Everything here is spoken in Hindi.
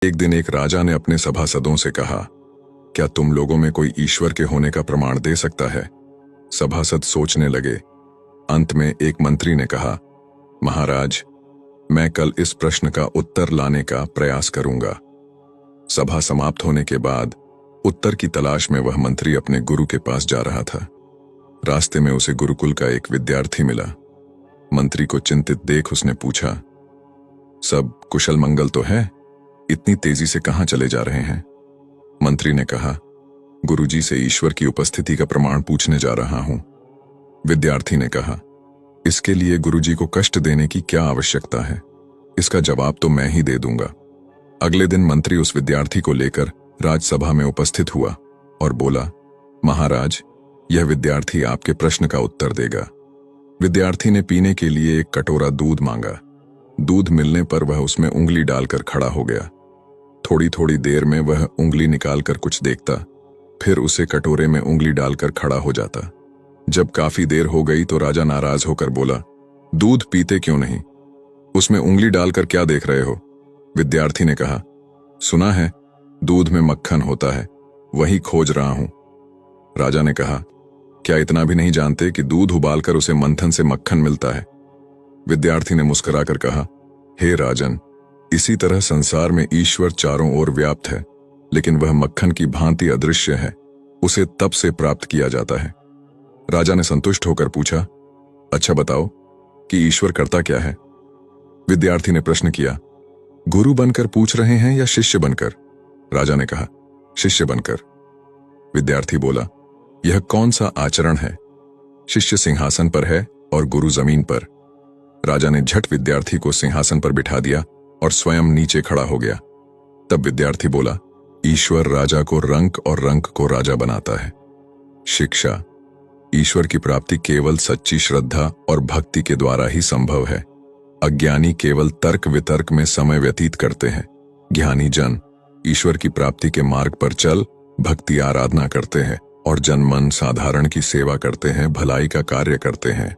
एक दिन एक राजा ने अपने सभासदों से कहा, क्या तुम लोगों में कोई ईश्वर के होने का प्रमाण दे सकता है? सभासद सोचने लगे। अंत में एक मंत्री ने कहा, महाराज, मैं कल इस प्रश्न का उत्तर लाने का प्रयास करूंगा। सभा समाप्त होने के बाद उत्तर की तलाश में वह मंत्री अपने गुरु के पास जा रहा था। रास्ते में उसे गुरुकुल का एक विद्यार्थी मिला। मंत्री को चिंतित देख उसने पूछा, सब कुशल मंगल तो है? इतनी तेजी से कहां चले जा रहे हैं? मंत्री ने कहा, गुरुजी से ईश्वर की उपस्थिति का प्रमाण पूछने जा रहा हूं। विद्यार्थी ने कहा, इसके लिए गुरुजी को कष्ट देने की क्या आवश्यकता है? इसका जवाब तो मैं ही दे दूंगा। अगले दिन मंत्री उस विद्यार्थी को लेकर राजसभा में उपस्थित हुआ और बोला, महाराज, यह विद्यार्थी आपके प्रश्न का उत्तर देगा। विद्यार्थी ने पीने के लिए एक कटोरा दूध मांगा। दूध मिलने पर वह उसमें उंगली डालकर खड़ा हो गया। थोड़ी थोड़ी देर में वह उंगली निकालकर कुछ देखता, फिर उसे कटोरे में उंगली डालकर खड़ा हो जाता। जब काफी देर हो गई तो राजा नाराज होकर बोला, दूध पीते क्यों नहीं? उसमें उंगली डालकर क्या देख रहे हो? विद्यार्थी ने कहा, सुना है दूध में मक्खन होता है, वही खोज रहा हूं। राजा ने कहा, क्या इतना भी नहीं जानते कि दूध उबालकर उसे मंथन से मक्खन मिलता है? विद्यार्थी ने मुस्कुराकर कहा, हे राजन, इसी तरह संसार में ईश्वर चारों ओर व्याप्त है, लेकिन वह मक्खन की भांति अदृश्य है, उसे तप से प्राप्त किया जाता है। राजा ने संतुष्ट होकर पूछा, अच्छा बताओ कि ईश्वर करता क्या है? विद्यार्थी ने प्रश्न किया, गुरु बनकर पूछ रहे हैं या शिष्य बनकर? राजा ने कहा, शिष्य बनकर। विद्यार्थी बोला, यह कौन सा आचरण है? शिष्य सिंहासन पर है और गुरु जमीन पर। राजा ने झट विद्यार्थी को सिंहासन पर बिठा दिया और स्वयं नीचे खड़ा हो गया। तब विद्यार्थी बोला, ईश्वर राजा को रंक और रंक को राजा बनाता है। शिक्षा, ईश्वर की प्राप्ति केवल सच्ची श्रद्धा और भक्ति के द्वारा ही संभव है। अज्ञानी केवल तर्क वितर्क में समय व्यतीत करते हैं। ज्ञानी जन ईश्वर की प्राप्ति के मार्ग पर चल भक्ति आराधना करते हैं और जन मन साधारण की सेवा करते हैं, भलाई का कार्य करते हैं।